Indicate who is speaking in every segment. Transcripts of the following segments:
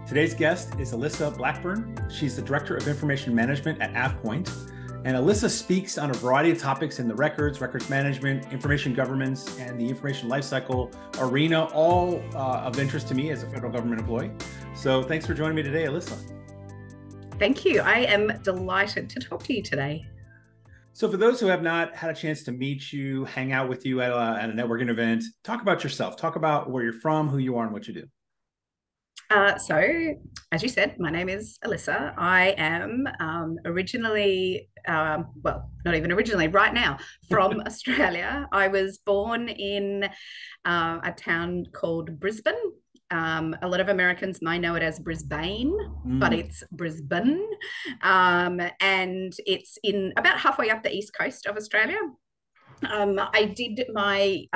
Speaker 1: Today's guest is Alyssa Blackburn. She's the Director of Information Management at AvePoint. And Alyssa speaks on a variety of topics in the records management, information governance, and the information lifecycle arena, all of interest to me as a federal government employee. So thanks for joining me today, Alyssa.
Speaker 2: Thank you. I am delighted to talk to you today.
Speaker 1: So for those who have not had a chance to meet you, hang out with you at a networking event, talk about yourself. Talk about where you're from, who you are, and what you do.
Speaker 2: So, as you said, my name is Alyssa. I am originally, well, not even originally, right now, from Australia. I was born in a town called Brisbane. A lot of Americans might know it as Brisbane, but it's Brisbane. And it's in about halfway up the east coast of Australia. I did my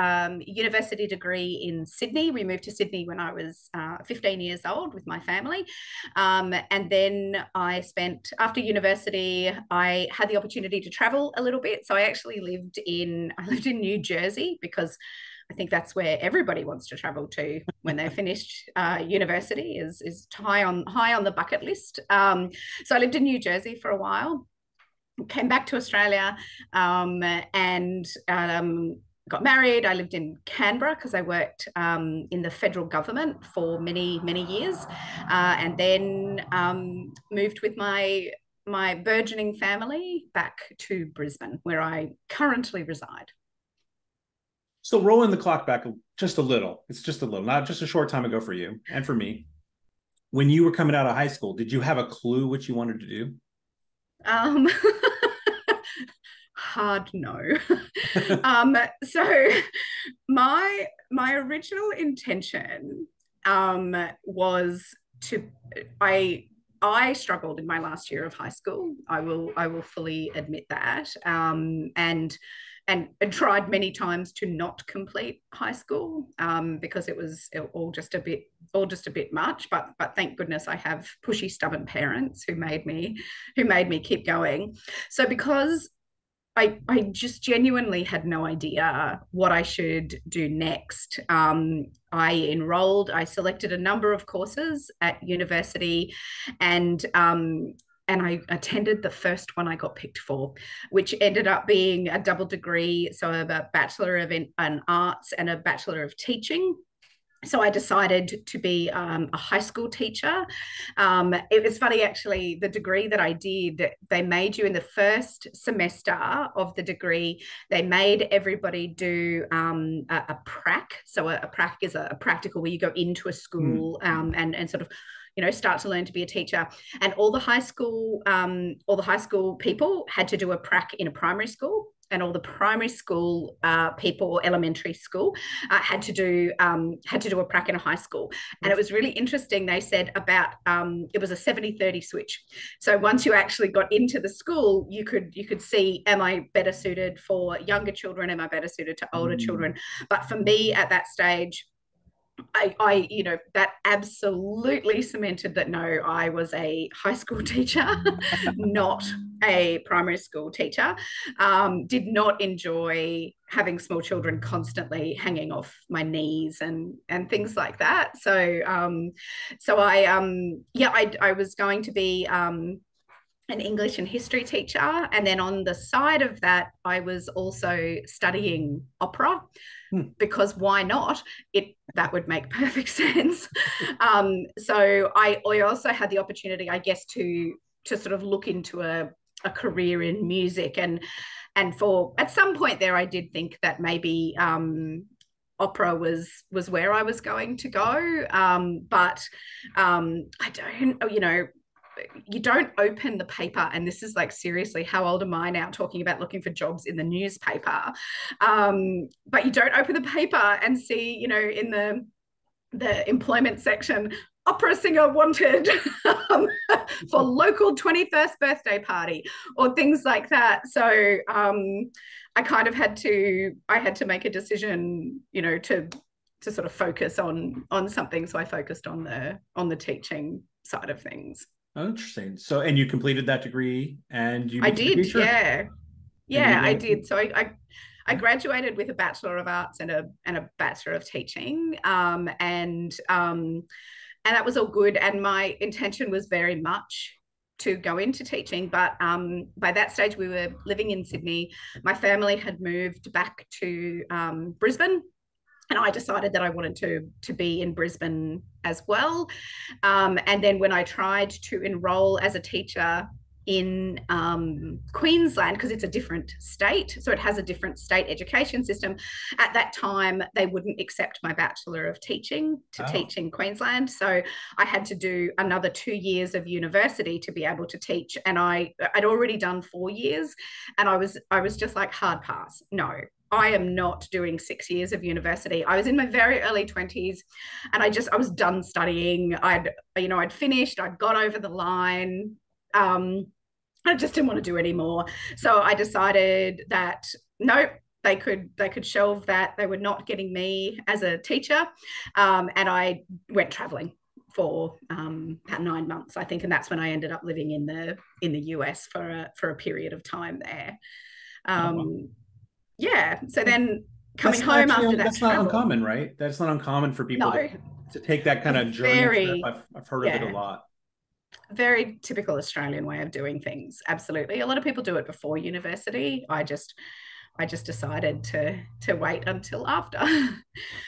Speaker 2: university degree in Sydney. We moved to Sydney when I was 15 years old with my family. And then after university, I had the opportunity to travel a little bit. So I actually lived in New Jersey, because I think that's where everybody wants to travel to when they're finished university, is high on the bucket list. So I lived in New Jersey for a while. Came back to Australia and got married. I lived in Canberra because I worked in the federal government for many, many years, and then moved with my burgeoning family back to Brisbane, where I currently reside.
Speaker 1: So rolling the clock back just a little, it's just a little, not just a short time ago for you and for me. When you were coming out of high school, did you have a clue what you wanted to do?
Speaker 2: Hard no. So my original intention was to I struggled in my last year of high school. I will fully admit that. And tried many times to not complete high school because it was all just a bit much. But thank goodness I have pushy, stubborn parents who made me keep going. So because I just genuinely had no idea what I should do next. I selected a number of courses at university, and I attended the first one I got picked for, which ended up being a double degree, so a Bachelor of Arts and a Bachelor of Teaching. So I decided to be a high school teacher. It was funny, actually, the degree that I did, they made you in the first semester of the degree, they made everybody do a prac. So a prac is a practical where you go into a school and sort of start to learn to be a teacher. And all the high school people had to do a prac in a primary school, and all the primary school people, or elementary school, had to do a prac in a high school. And it was really interesting. They said about it was a 70-30 switch. So once you actually got into the school, you could see, am I better suited for younger children? Am I better suited to older children? But for me at that stage, I that absolutely cemented that no, I was a high school teacher, not a primary school teacher. Did not enjoy having small children constantly hanging off my knees and things like that. So I was going to be an English and history teacher. And then on the side of that, I was also studying opera, because why not? That would make perfect sense. So I also had the opportunity, I guess, to sort of look into a career in music. And for at some point there, I did think that maybe opera was where I was going to go. But I don't, you don't open the paper, and this is like, seriously, how old am I now talking about looking for jobs in the newspaper, but you don't open the paper and see, in the employment section, opera singer wanted for local 21st birthday party, or things like that. So I kind of had to make a decision, to sort of focus on something. So I focused on the teaching side of things.
Speaker 1: Oh, interesting. So, and you completed that degree, and you
Speaker 2: I
Speaker 1: became a
Speaker 2: did,
Speaker 1: teacher?
Speaker 2: yeah, I did. So I graduated with a Bachelor of Arts and a Bachelor of Teaching, and and that was all good. And my intention was very much to go into teaching. But by that stage, we were living in Sydney. My family had moved back to Brisbane, and I decided that I wanted to be in Brisbane as well. And then when I tried to enroll as a teacher in Queensland, because it's a different state, so it has a different state education system. At that time, they wouldn't accept my Bachelor of Teaching to teach in Queensland. So I had to do another 2 years of university to be able to teach. And I'd already done 4 years. And I was just like, hard pass. No, I am not doing 6 years of university. I was in my very early 20s, and I was done studying. I'd finished, I'd got over the line. I just didn't want to do anymore. So I decided that nope, they could shelve that. They were not getting me as a teacher. And I went traveling for about 9 months, I think. And that's when I ended up living in the US for a period of time there. Yeah. So then coming home after that.
Speaker 1: That's not uncommon, right? That's not uncommon for people to take that kind of journey trip. I've heard of it a lot.
Speaker 2: Very typical Australian way of doing things. Absolutely. A lot of people do it before university. I just decided to wait until after.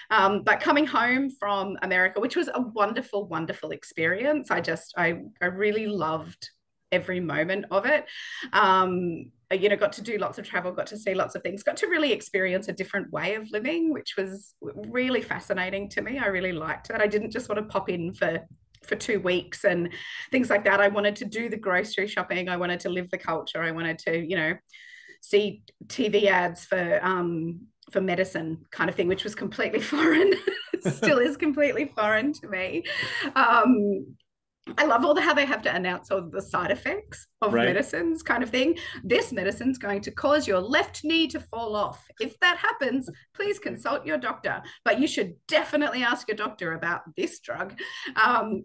Speaker 2: But coming home from America, which was a wonderful, wonderful experience. I really loved every moment of it. Got to do lots of travel, got to see lots of things, got to really experience a different way of living, which was really fascinating to me. I really liked it. I didn't just want to pop in for 2 weeks and things like that. I wanted to do the grocery shopping. I wanted to live the culture. I wanted to, see TV ads for medicine kind of thing, which was completely foreign. Still is completely foreign to me. I love how they have to announce all the side effects of medicines kind of thing. This medicine's going to cause your left knee to fall off. If that happens, please consult your doctor. But you should definitely ask your doctor about this drug.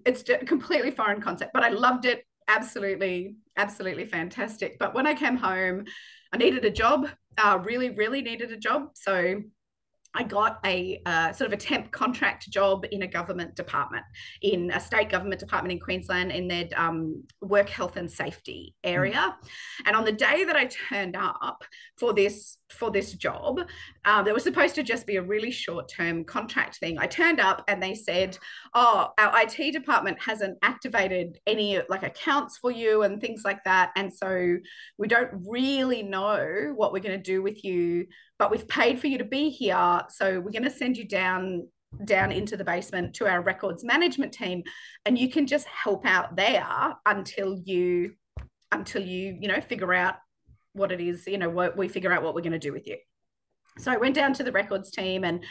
Speaker 2: It's a completely foreign concept, but I loved it. Absolutely, absolutely fantastic. But when I came home, I needed a job, really, really needed a job. So I got a sort of a temp contract job in a government department, in a state government department in Queensland, in their work health and safety area. And on the day that I turned up for this job, there was supposed to just be a really short-term contract thing. I turned up and they said, oh, our IT department hasn't activated any accounts for you and things like that. And so we don't really know what we're going to do with you, but we've paid for you to be here. So we're going to send you down into the basement to our records management team, and you can just help out there until you figure out what it is, what we figure out what we're going to do with you. So I went down to the records team and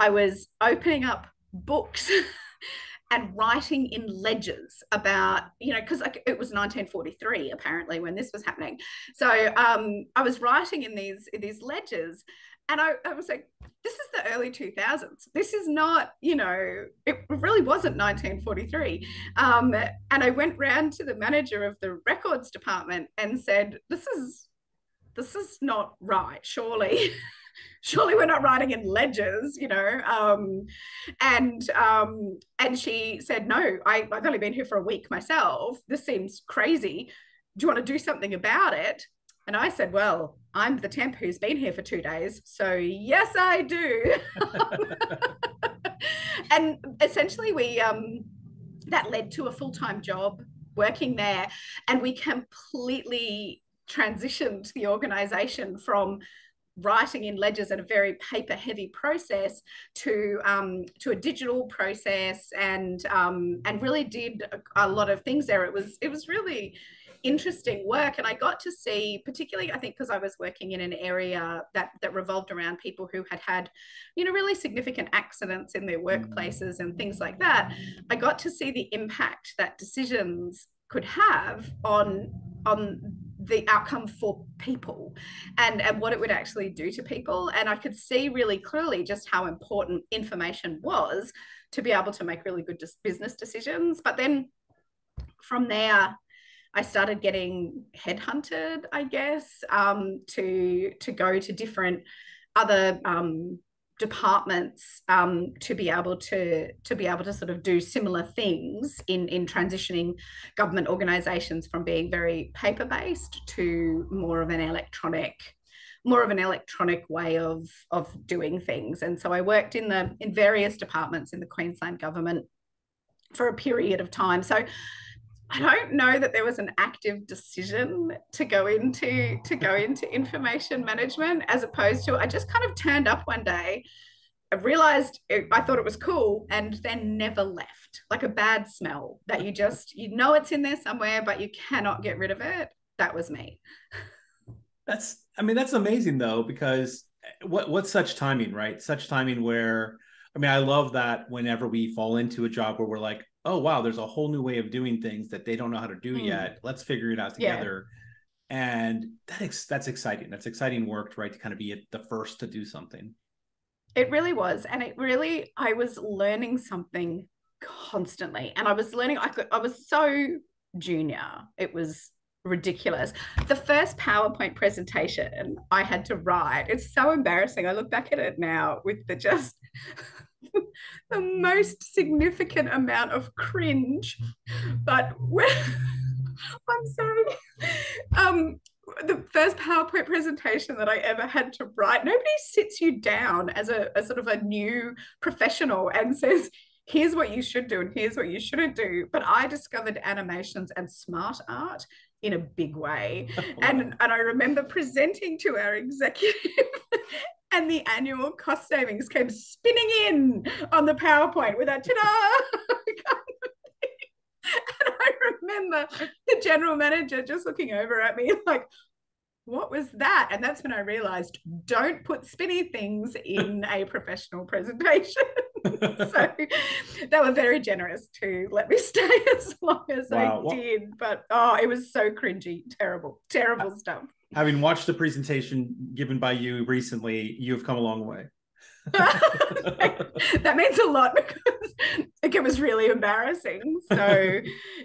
Speaker 2: I was opening up books and writing in ledgers about, because it was 1943 apparently when this was happening. So I was writing in these ledgers, and I was like, this is the early 2000s. This is not, it really wasn't 1943. And I went round to the manager of the records department and said, this is not right, surely. Surely we're not writing in ledgers, and she said, no, I've only been here for a week myself. This seems crazy. Do you want to do something about it? And I said, well, I'm the temp who's been here for 2 days. So yes, I do. And essentially that led to a full-time job working there. And we completely transitioned the organization from writing in ledgers and a very paper heavy process to a digital process, and really did a lot of things there. It was really interesting work, and I got to see, particularly I think because I was working in an area that revolved around people who had really significant accidents in their workplaces and things like that. I got to see the impact that decisions could have on the outcome for people and what it would actually do to people. And I could see really clearly just how important information was to be able to make really good business decisions. But then from there, I started getting headhunted, I guess, to go to different other departments to be able to sort of do similar things in transitioning government organizations from being very paper based to more of an electronic way of doing things. And so I worked in various departments in the Queensland government for a period of time. So I don't know that there was an active decision to go into information management, as opposed to I just kind of turned up one day. I realized I thought it was cool, and then never left, like a bad smell that you know it's in there somewhere, but you cannot get rid of it. That was me.
Speaker 1: That's amazing though, because what's such timing, right? Such timing where, I love that whenever we fall into a job where we're like, oh, wow, there's a whole new way of doing things that they don't know how to do yet. Let's figure it out together. Yeah. And that's exciting. That's exciting work, right? To kind of be the first to do something.
Speaker 2: It really was. And I was learning something constantly. And I was learning, I was so junior. It was ridiculous. The first PowerPoint presentation I had to write, it's so embarrassing. I look back at it now with the most significant amount of cringe, but I'm sorry. The first PowerPoint presentation that I ever had to write, nobody sits you down as a sort of a new professional and says, here's what you should do and here's what you shouldn't do. But I discovered animations and smart art in a big way. And I remember presenting to our executive and the annual cost savings came spinning in on the PowerPoint with that ta-da! And I remember the general manager just looking over at me like, what was that? And that's when I realized, don't put spinny things in a professional presentation. So they were very generous to let me stay as long as I did. But it was so cringy, terrible stuff.
Speaker 1: Having watched the presentation given by you recently, you've come a long way.
Speaker 2: That means a lot, because it was really embarrassing. So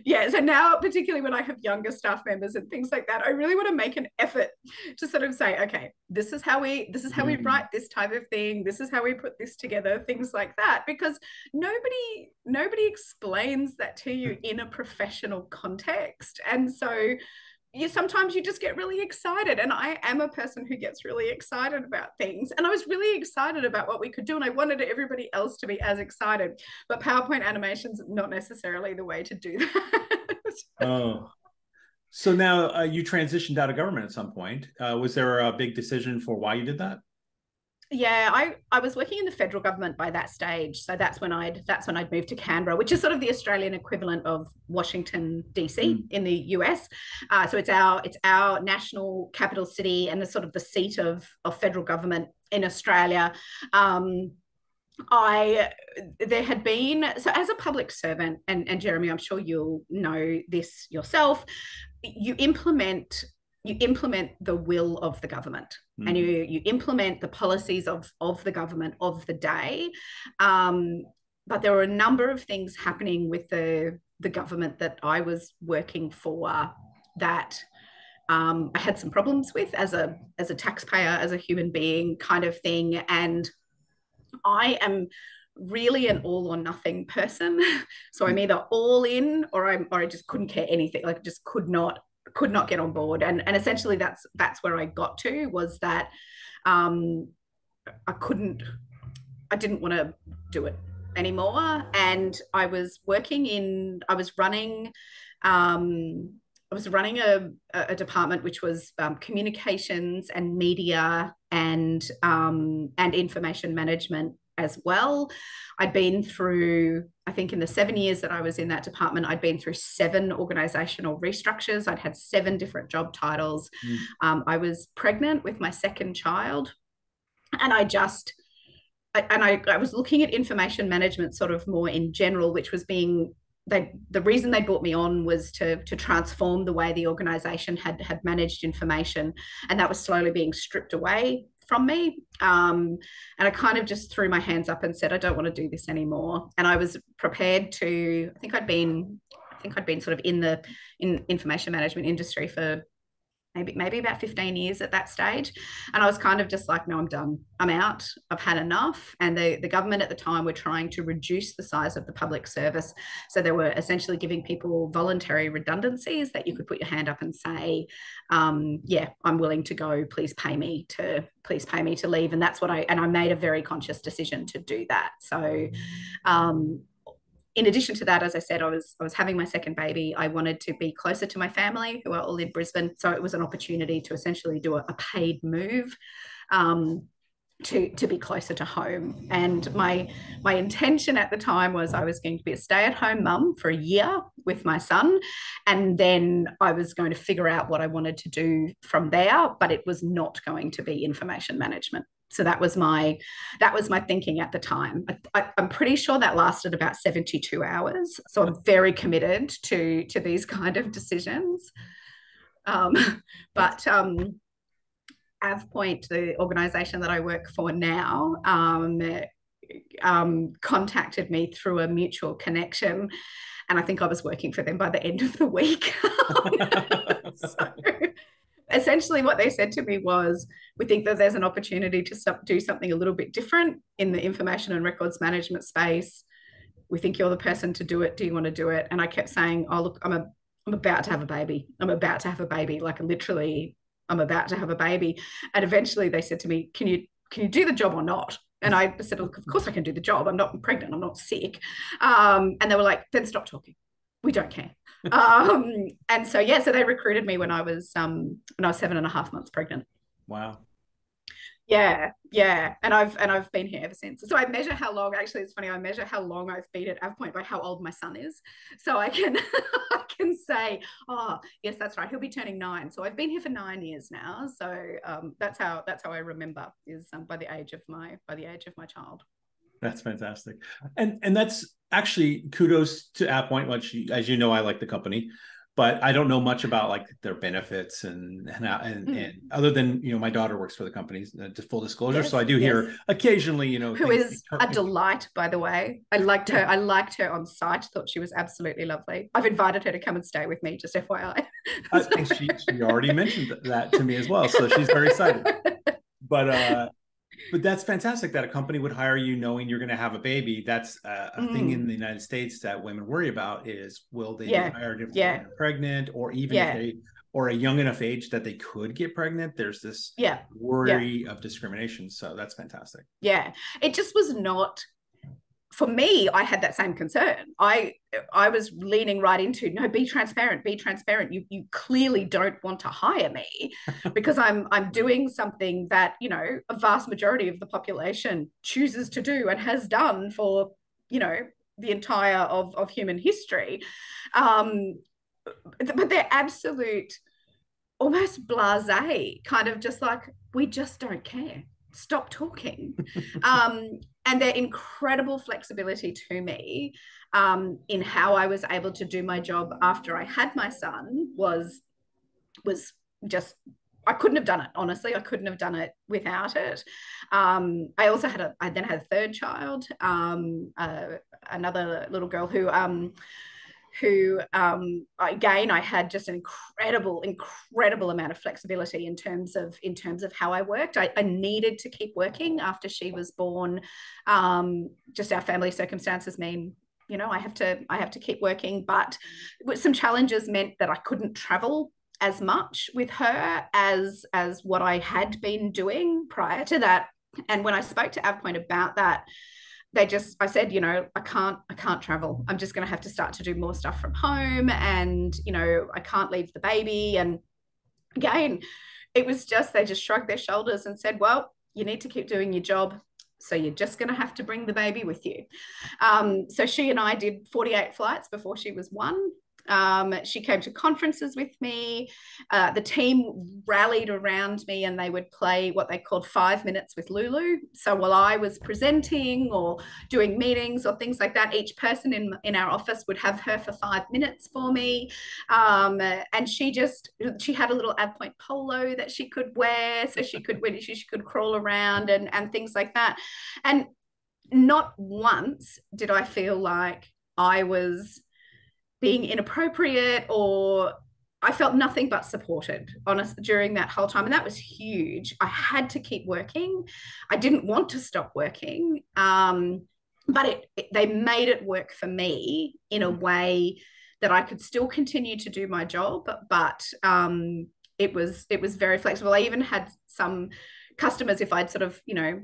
Speaker 2: yeah, so now particularly when I have younger staff members and things like that, I really want to make an effort to sort of say, okay, this is how we write this type of thing, this is how we put this together, things like that, because nobody explains that to you in a professional context. And so sometimes you just get really excited, and I am a person who gets really excited about things, and I was really excited about what we could do, and I wanted everybody else to be as excited, but PowerPoint animations not necessarily the way to do that.
Speaker 1: So now you transitioned out of government at some point. Was there a big decision for why you did that?
Speaker 2: Yeah, I was working in the federal government by that stage. So that's when I'd moved to Canberra, which is sort of the Australian equivalent of Washington, DC in the US. So it's our national capital city and the sort of the seat of federal government in Australia. There had been, so as a public servant, and Jeremy, I'm sure you'll know this yourself, you implement the will of the government, and you implement the policies of the government of the day. But there were a number of things happening with the government that I was working for that I had some problems with as a taxpayer, as a human being kind of thing. And I am really an all or nothing person. So I'm either all in or I just couldn't care anything, like just could not get on board. And essentially that's where I got to, was that I didn't want to do it anymore. And I was running a department which was communications and media and information management as well. I'd been through, I think in the 7 years that I was in that department, I'd been through 7 organizational restructures. I'd had 7 different job titles. I was pregnant with my second child, and I was looking at information management sort of more in general, which was the reason they brought me on was to transform the way the organization had managed information, and that was slowly being stripped away from me. And I kind of just threw my hands up and said, I don't want to do this anymore. And I was prepared to, I think I'd been sort of in information management industry for maybe about 15 years at that stage. And I was kind of just like, no, I'm done. I'm out. I've had enough. And the government at the time were trying to reduce the size of the public service. So they were essentially giving people voluntary redundancies that you could put your hand up and say, yeah, I'm willing to go. Please pay me to leave. And that's what I made a very conscious decision to do that. So in addition to that, as I said, I was having my second baby. I wanted to be closer to my family, who are all in Brisbane. So it was an opportunity to essentially do a paid move to be closer to home. And my intention at the time was I was going to be a stay-at-home mum for a year with my son, and then I was going to figure out what I wanted to do from there. But it was not going to be information management. So that was my thinking at the time. I'm pretty sure that lasted about 72 hours. So I'm very committed to these kind of decisions. But AvePoint, the organization that I work for now, contacted me through a mutual connection. And I think I was working for them by the end of the week. So, essentially what they said to me was, we think that there's an opportunity to do something a little bit different in the information and records management space. We think you're the person to do it. Do you want to do it? And I kept saying, oh, look, I'm about to have a baby. I'm about to have a baby. Like literally, I'm about to have a baby. And eventually they said to me, can you do the job or not? And I said, look, of course I can do the job. I'm not pregnant. I'm not sick. And they were like, then stop talking. We don't care. And so, yeah, so they recruited me when I was 7.5 months pregnant.
Speaker 1: Wow.
Speaker 2: Yeah. And I've been here ever since. So I measure how long, actually, it's funny, I measure how long I've been at AvePoint by how old my son is. So I can I can say, oh, yes, that's right. He'll be turning 9. So I've been here for 9 years now. So that's how I remember is by the age of my child.
Speaker 1: That's fantastic. And that's actually kudos to AvePoint, which, as you know, I like the company, but I don't know much about like their benefits and other than, my daughter works for the company, to full disclosure. Yes, so I do hear occasionally,
Speaker 2: who is a delight, by the way. I liked her on site. Thought she was absolutely lovely. I've invited her to come and stay with me, just FYI.
Speaker 1: I think she already mentioned that to me as well. So she's very excited. But that's fantastic that a company would hire you knowing you're going to have a baby. That's a thing in the United States that women worry about is, will they be hired if they're pregnant, or even if they are a young enough age that they could get pregnant? There's this worry of discrimination. So that's fantastic. Yeah.
Speaker 2: It just was not, for me, I had that same concern. I was leaning right into, no, be transparent. You clearly don't want to hire me because I'm doing something that, a vast majority of the population chooses to do and has done for, the entire of human history. But they're absolute, almost blasé, kind of just like, we just don't care. Stop talking. And their incredible flexibility to me in how I was able to do my job after I had my son was just, I couldn't have done it. Honestly, I couldn't have done it without it. I then had a third child, another little girl who again, I had just an incredible amount of flexibility in terms of how I worked. I needed to keep working after she was born. Just our family circumstances mean, I have to keep working, but some challenges meant that I couldn't travel as much with her as what I had been doing prior to that. And when I spoke to AvePoint about that, I said, I can't travel. I'm just going to have to start to do more stuff from home, and, I can't leave the baby. And again, it was just, they just shrugged their shoulders and said, well, you need to keep doing your job. So you're just going to have to bring the baby with you. So she and I did 48 flights before she was 1. She came to conferences with me. The team rallied around me and they would play what they called 5 minutes with Lulu. So while I was presenting or doing meetings or things like that, each person in our office would have her for 5 minutes for me. And she had a little AvePoint polo that she could wear, so she could crawl around and things like that. And not once did I feel like I was being inappropriate or I felt nothing but supported, honest, during that whole time. And that was huge. I had to keep working. I didn't want to stop working. But they made it work for me in a way that I could still continue to do my job, but it was very flexible. I even had some customers, if I'd sort of,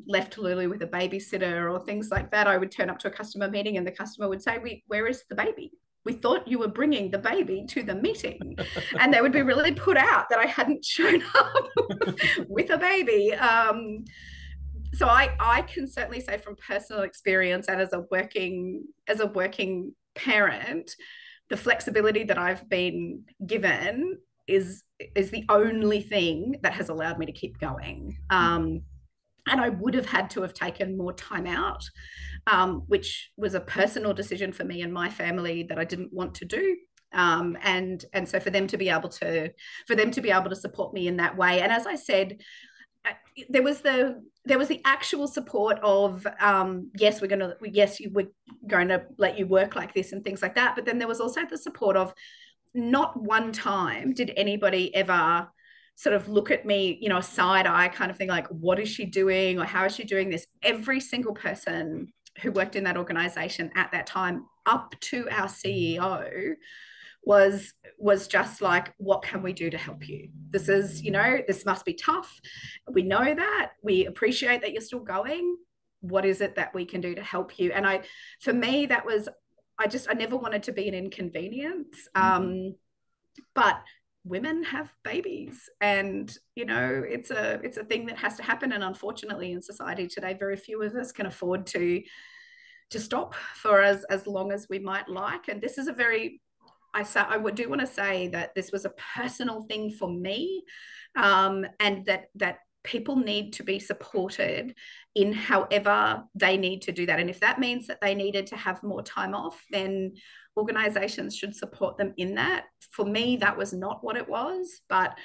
Speaker 2: left Lulu with a babysitter or things like that, I would turn up to a customer meeting and the customer would say, where is the baby? We thought you were bringing the baby to the meeting. And they would be really put out that I hadn't shown up with a baby. So I can certainly say from personal experience and as a working parent, the flexibility that I've been given is the only thing that has allowed me to keep going. And I would have had to have taken more time out, which was a personal decision for me and my family that I didn't want to do. And so for them to be able to support me in that way. And as I said, there was the actual support of yes, we're going to let you work like this and things like that. But then there was also the support of not one time did anybody ever sort of look at me, a side eye kind of thing, like, what is she doing or how is she doing this? Every single person who worked in that organization at that time, up to our CEO, was just like, what can we do to help you? This is, this must be tough. We know that. We appreciate that you're still going. What is it that we can do to help you? And for me, that was, I never wanted to be an inconvenience. But women have babies and it's a thing that has to happen, and unfortunately in society today very few of us can afford to stop for as long as we might like. And this is I do want to say that this was a personal thing for me, and that people need to be supported in however they need to do that. And if that means that they needed to have more time off, then organizations should support them in that. For me, that was not what it was, but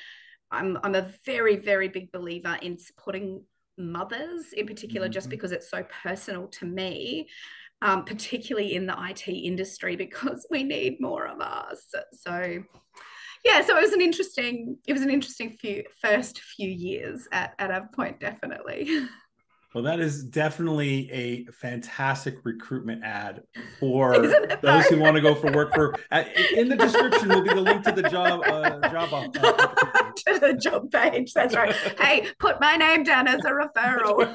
Speaker 2: I'm a very, very big believer in supporting mothers in particular, just because it's so personal to me, particularly in the IT industry, because we need more of us. So yeah, so it was an interesting first few years at AvePoint, definitely.
Speaker 1: Well, that is definitely a fantastic recruitment ad for those who want to go for work for. In the description will be the link to the job
Speaker 2: to the job page. That's right. Hey, put my name down as a referral.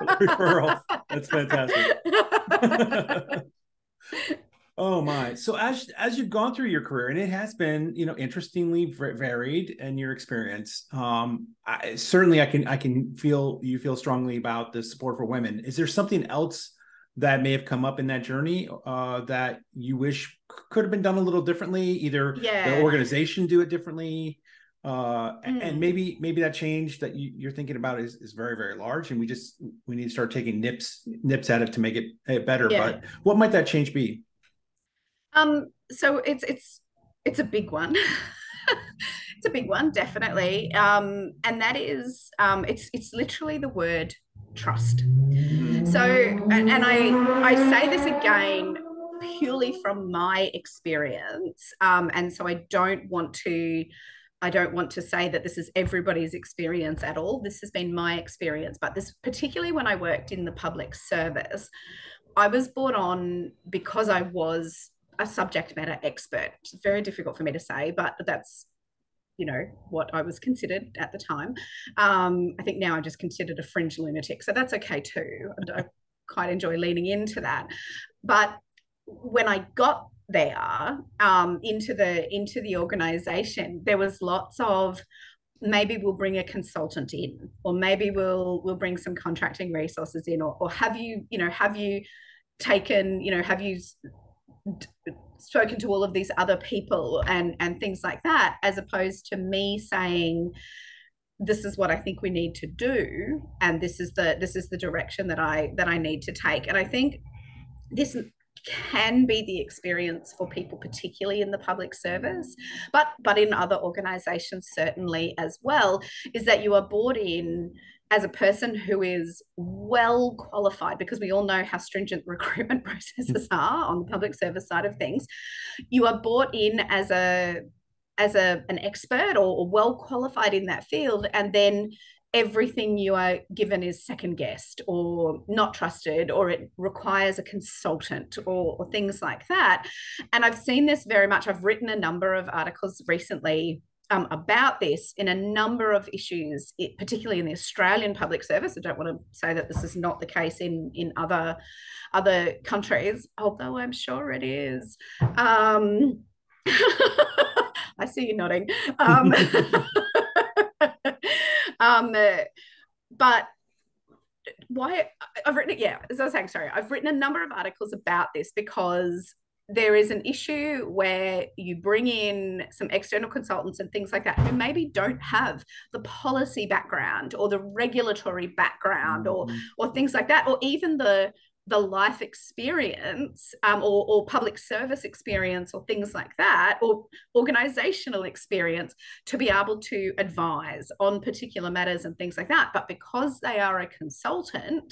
Speaker 1: Referral. That's fantastic. Oh my! So as you've gone through your career, and it has been, interestingly varied in your experience. I can feel you feel strongly about the support for women. Is there something else that may have come up in that journey that you wish could have been done a little differently? Either the organization do it differently, and maybe that change that you're thinking about is very, very large, and we need to start taking nips at it to make it better. Yeah. But what might that change be?
Speaker 2: So it's a big one. It's a big one, definitely. And that is, it's literally the word trust. So, and I say this again purely from my experience. And so I don't want to say that this is everybody's experience at all. This has been my experience, but this particularly when I worked in the public service, I was brought on because I was a subject matter expert. It's very difficult for me to say, but that's, what I was considered at the time. I think now I'm just considered a fringe lunatic, so that's okay too. I quite enjoy leaning into that. But when I got there, into the organization, there was lots of, maybe we'll bring a consultant in, or maybe we'll bring some contracting resources in, or have you spoken to all of these other people and things like that, as opposed to me saying, this is what I think we need to do, and this is the direction that I need to take. And I think this can be the experience for people, particularly in the public service, but in other organizations certainly as well, is that you are brought in as a person who is well qualified, because we all know how stringent recruitment processes are on the public service side of things. You are brought in as a an expert or well qualified in that field, and then everything you are given is second guessed or not trusted, or it requires a consultant or things like that. And I've seen this very much. I've written a number of articles recently about this in a number of issues, particularly in the Australian public service. I don't want to say that this is not the case in other countries, although I'm sure it is. I see you nodding. But why I've written it, as I was saying, sorry, I've written a number of articles about this because there is an issue where you bring in some external consultants and things like that who maybe don't have the policy background or the regulatory background or things like that, or even the life experience or public service experience or things like that, or organizational experience to be able to advise on particular matters and things like that. But because they are a consultant,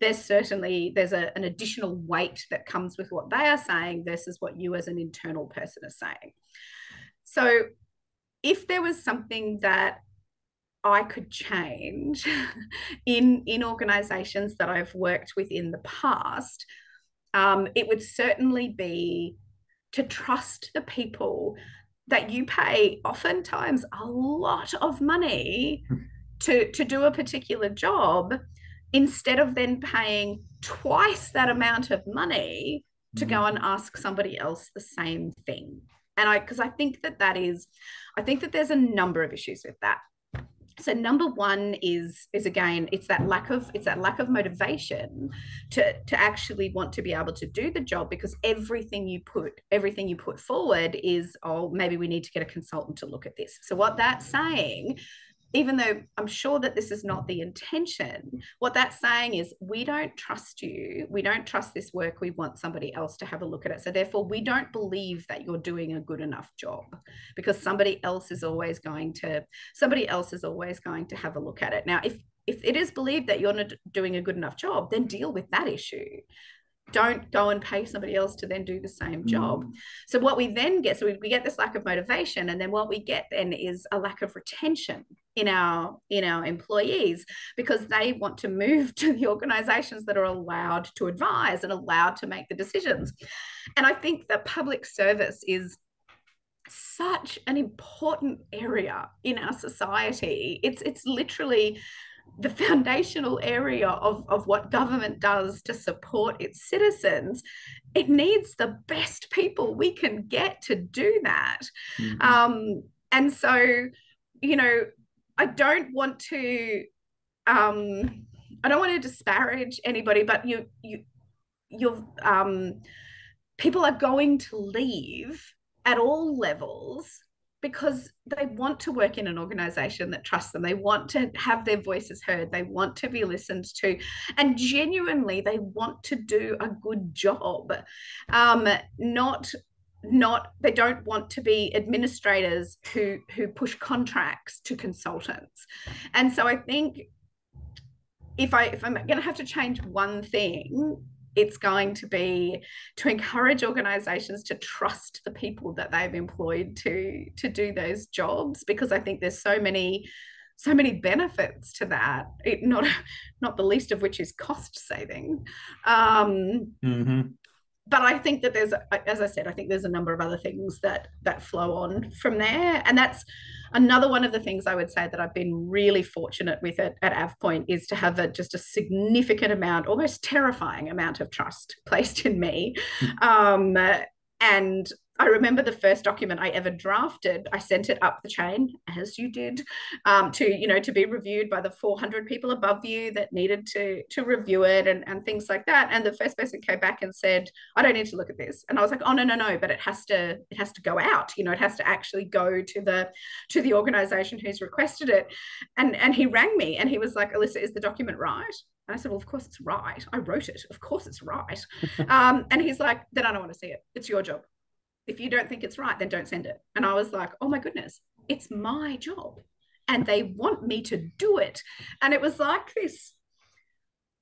Speaker 2: there's an additional weight that comes with what they are saying versus what you as an internal person are saying. So if there was something that I could change in organizations that I've worked with in the past, it would certainly be to trust the people that you pay oftentimes a lot of money to do a particular job, instead of then paying twice that amount of money to go and ask somebody else the same thing. And because I think that there's a number of issues with that. So number one is again, it's that lack of motivation to actually want to be able to do the job, because everything you put forward is, oh, maybe we need to get a consultant to look at this. So what that's saying, even though I'm sure that this is not the intention, what that's saying is, we don't trust you. We don't trust this work. We want somebody else to have a look at it. So therefore, we don't believe that you're doing a good enough job, because somebody else is always going to have a look at it. Now, if it is believed that you're not doing a good enough job, then deal with that issue. Don't go and pay somebody else to then do the same job. So what we then get, we get this lack of motivation, and then what we get then is a lack of retention in our employees, because they want to move to the organizations that are allowed to advise and allowed to make the decisions. And I think that public service is such an important area in our society. It's literally the foundational area of what government does to support its citizens. It needs the best people we can get to do that. And so, I don't want to disparage anybody, but people are going to leave at all levels because they want to work in an organization that trusts them. They want to have their voices heard. They want to be listened to. And genuinely, they want to do a good job. They don't want to be administrators who push contracts to consultants. And so I think if I'm going to have to change one thing, it's going to be to encourage organizations to trust the people that they've employed to do those jobs, because I think there's so many benefits to that, not the least of which is cost saving. But I think that as I said, I think there's a number of other things that flow on from there. And that's another one of the things I would say that I've been really fortunate with at AvePoint, is to have just a significant amount, almost terrifying amount of trust placed in me. And I remember the first document I ever drafted, I sent it up the chain, as you did, to be reviewed by the 400 people above you that needed to review it and things like that. And the first person came back and said, I don't need to look at this. And I was like, oh, no, but it has to go out. It has to actually go to the organization who's requested it. And he rang me and he was like, Alyssa, is the document right? And I said, well, of course it's right. I wrote it. Of course it's right. And he's like, then I don't want to see it. It's your job. If you don't think it's right, then don't send it. And I was like, oh my goodness, it's my job. And they want me to do it. And it was like this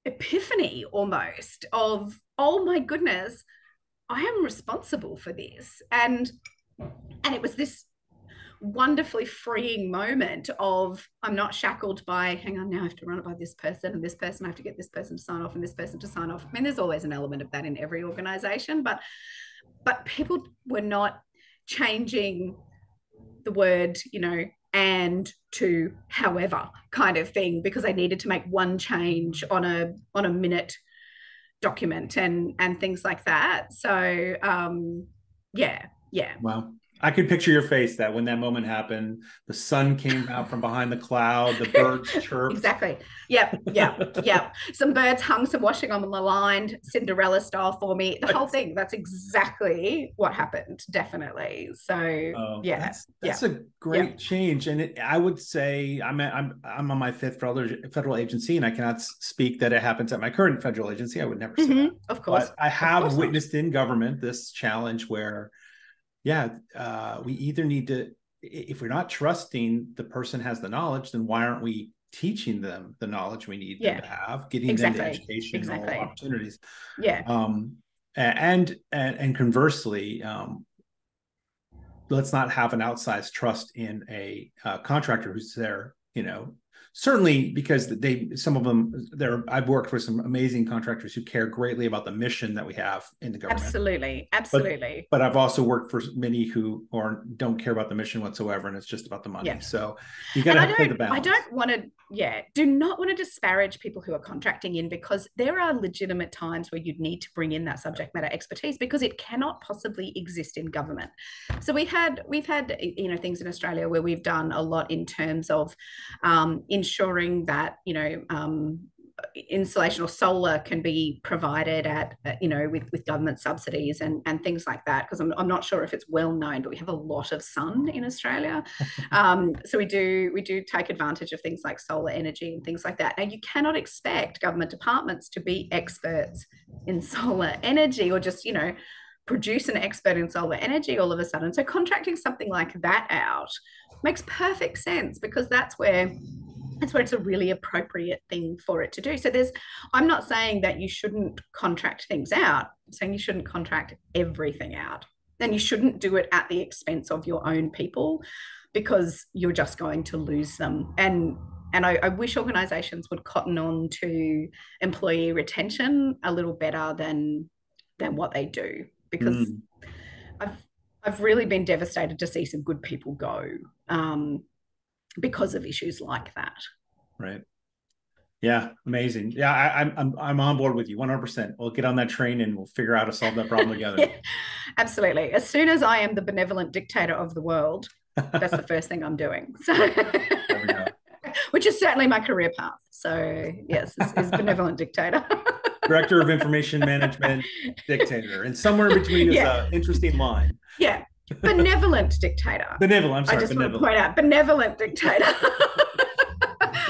Speaker 2: epiphany almost of, oh my goodness, I am responsible for this. And it was this wonderfully freeing moment of, I'm not shackled by, hang on, now I have to run it by this person and this person, I have to get this person to sign off and this person to sign off. I mean, there's always an element of that in every organization, but people were not changing the word, and to however kind of thing, because they needed to make one change on a minute document and things like that. So yeah.
Speaker 1: Wow. I could picture your face that when that moment happened, the sun came out from behind the cloud, the birds chirped.
Speaker 2: Exactly. Yep. Some birds hung some washing on the line, Cinderella style for me. The whole thing. That's exactly what happened. Definitely. So
Speaker 1: that's a great change. And I would say I'm on my 5th federal agency, and I cannot speak that it happens at my current federal agency. I would never say that.
Speaker 2: Of course.
Speaker 1: But I have witnessed in government this challenge where we either need to, if we're not trusting the person has the knowledge, then why aren't we teaching them the knowledge we need them to have, getting them the educational opportunities? And conversely, let's not have an outsized trust in a contractor who's there, certainly because some of them I've worked with some amazing contractors who care greatly about the mission that we have in the government.
Speaker 2: Absolutely.
Speaker 1: But I've also worked for many who don't care about the mission whatsoever, and it's just about the money. Yeah. So you got to play the balance.
Speaker 2: Do not want to disparage people who are contracting in, because there are legitimate times where you'd need to bring in that subject matter expertise, because it cannot possibly exist in government. So we've had things in Australia where we've done a lot in terms of ensuring that insulation or solar can be provided at with government subsidies and things like that, because I'm not sure if it's well known, but we have a lot of sun in Australia. So we do take advantage of things like solar energy and things like that. Now, you cannot expect government departments to be experts in solar energy, or just produce an expert in solar energy all of a sudden. So contracting something like that out makes perfect sense, because that's where it's a really appropriate thing for it to do. So I'm not saying that you shouldn't contract things out. I'm saying you shouldn't contract everything out. And you shouldn't do it at the expense of your own people, because you're just going to lose them. And I wish organizations would cotton on to employee retention a little better than what they do, because I've really been devastated to see some good people go because of issues like that.
Speaker 1: Right. Yeah. Amazing. Yeah. I'm on board with you 100%. We'll get on that train and we'll figure out how to solve that problem together.
Speaker 2: Absolutely. As soon as I am the benevolent dictator of the world, that's the first thing I'm doing. So, there we go. Which is certainly my career path. So yes, is benevolent dictator.
Speaker 1: Director of Information Management, dictator. And somewhere in between is an interesting line.
Speaker 2: Yeah. Benevolent dictator.
Speaker 1: I'm sorry.
Speaker 2: I just want to point out, benevolent dictator.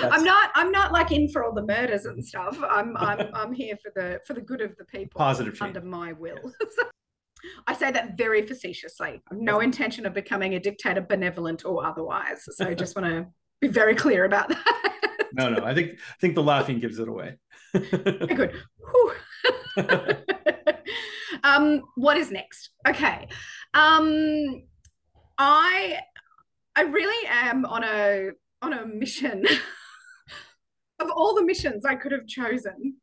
Speaker 2: I'm not like in for all the murders and stuff. I'm here for the good of the people.
Speaker 1: Positive change.
Speaker 2: Under my will. Yes. I say that very facetiously. I have no intention of becoming a dictator, benevolent or otherwise. So I just want to be very clear about that.
Speaker 1: No. I think the laughing gives it away.
Speaker 2: Very good. What is next? Okay. I really am on a mission. Of all the missions I could have chosen,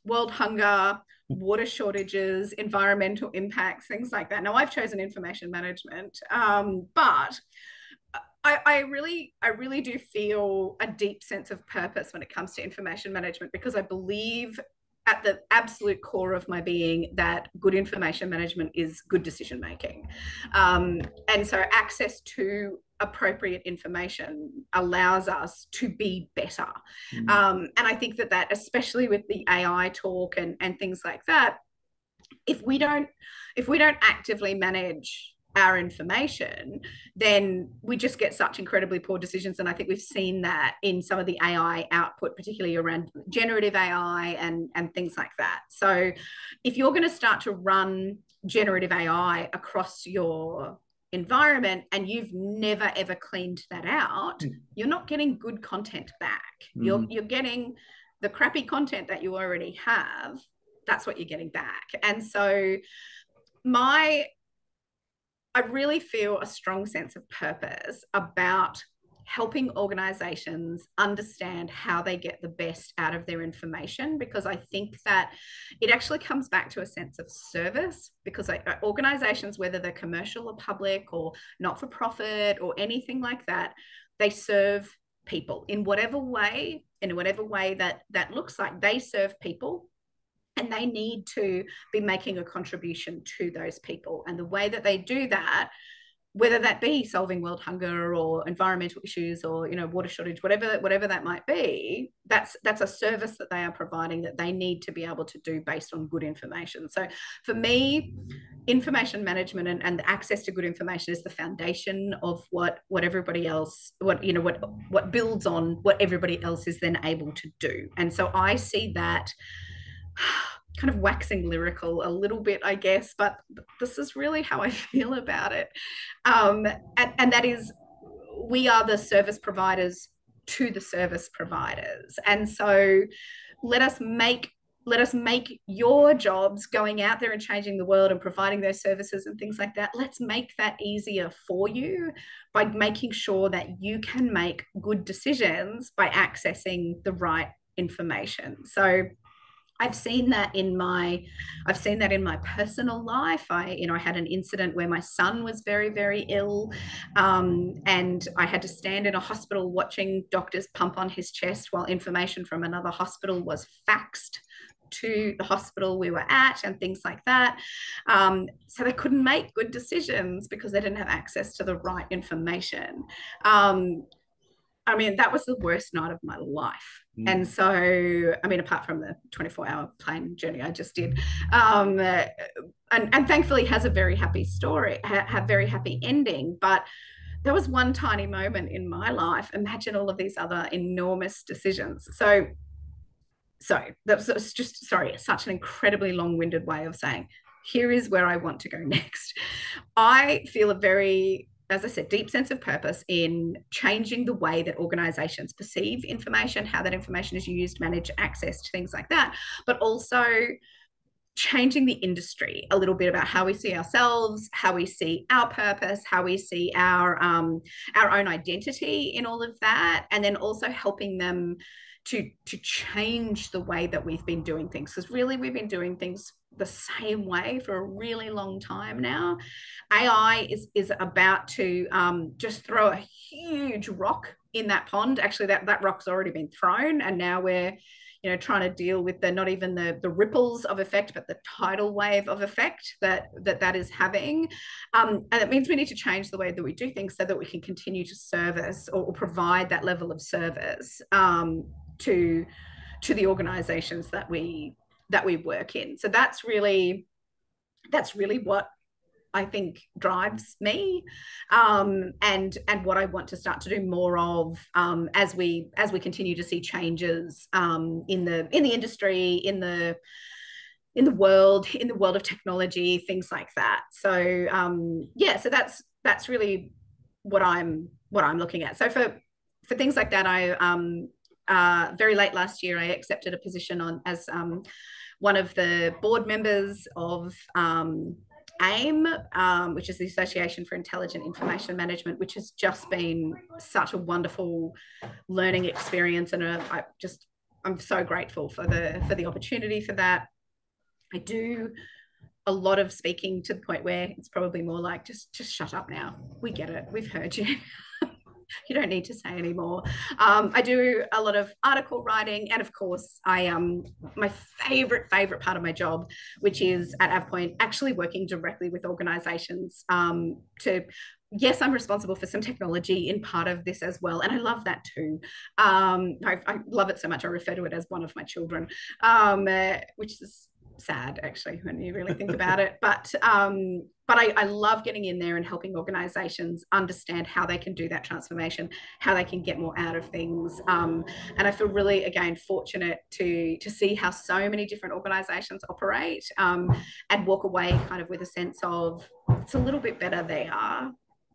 Speaker 2: world hunger, water shortages, environmental impacts, things like that. Now, I've chosen information management, but I really do feel a deep sense of purpose when it comes to information management, because I believe at the absolute core of my being that good information management is good decision making. And so access to appropriate information allows us to be better. And I think that especially with the AI talk and things like that, if we don't actively manage our information, then we just get such incredibly poor decisions. And I think we've seen that in some of the AI output, particularly around generative AI and things like that. So if you're going to start to run generative AI across your environment and you've never ever cleaned that out, you're not getting good content back. You're getting the crappy content that you already have. That's what you're getting back. And so my I really feel a strong sense of purpose about helping organizations understand how they get the best out of their information, because I think that it actually comes back to a sense of service, because organizations, whether they're commercial or public or not for profit or anything like that, they serve people in whatever way that looks like. They serve people, and they need to be making a contribution to those people. And the way that they do that, whether that be solving world hunger or environmental issues or, you know, water shortage, whatever that might be, that's a service that they are providing that they need to be able to do based on good information. So for me, information management and access to good information is the foundation of what everybody else, what builds on what everybody else is then able to do. And so I see that kind of waxing lyrical a little bit, I guess, but this is really how I feel about it. And that is, we are the service providers to the service providers. And so let us make your jobs going out there and changing the world and providing those services and things like that, let's make that easier for you by making sure that you can make good decisions by accessing the right information. So I've seen that in my personal life. I had an incident where my son was very, very ill, and I had to stand in a hospital watching doctors pump on his chest while information from another hospital was faxed to the hospital we were at and things like that. So they couldn't make good decisions because they didn't have access to the right information. I mean, that was the worst night of my life. And so, I mean, apart from the 24-hour plane journey I just did, and thankfully has a very happy story, have very happy ending. But there was one tiny moment in my life. Imagine all of these other enormous decisions. So that was just, sorry, such an incredibly long-winded way of saying, here is where I want to go next. I feel a very, as I said, deep sense of purpose in changing the way that organizations perceive information, how that information is used, manage access to things like that, but also changing the industry a little bit about how we see ourselves, how we see our purpose, how we see our own identity in all of that, and then also helping them to change the way that we've been doing things, because really we've been doing things the same way for a really long time now. AI is about to just throw a huge rock in that pond. Actually, that rock's already been thrown, and now we're trying to deal with not even the ripples of effect, but the tidal wave of effect that is having. And it means we need to change the way that we do things so that we can continue to service or provide that level of service to the organizations that we work in. So that's really what I think drives me, and what I want to start to do more of as we continue to see changes in the industry, in the world of technology, things like that. So so that's really what I'm looking at. So for things like that, I very late last year I accepted a position as one of the board members of AIM, which is the Association for Intelligent Information Management, which has just been such a wonderful learning experience, and I'm so grateful for the opportunity for that. I do a lot of speaking to the point where it's probably more like just shut up now. We get it. We've heard you. You don't need to say anymore. I do a lot of article writing, and of course, my favorite part of my job, which is at AvePoint, actually working directly with organizations yes, I'm responsible for some technology in part of this as well, and I love that too. I love it so much I refer to it as one of my children, which is sad actually when you really think about it. But I love getting in there and helping organizations understand how they can do that transformation, how they can get more out of things. And I feel really, again, fortunate to see how so many different organizations operate, and walk away kind of with a sense of it's a little bit better they are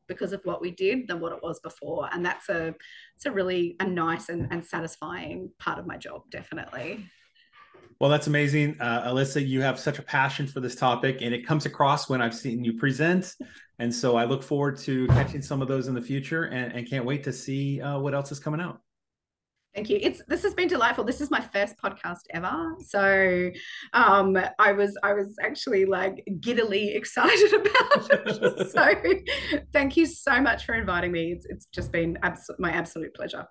Speaker 2: because of what we did than what it was before. And it's a really nice and satisfying part of my job, definitely.
Speaker 1: Well, that's amazing. Alyssa, you have such a passion for this topic, and it comes across when I've seen you present And so I look forward to catching some of those in the future, and can't wait to see what else is coming out.
Speaker 2: Thank you. This has been delightful. This is my first podcast ever, so I was actually like giddily excited about it. So thank you so much for inviting me. It's just been my absolute pleasure.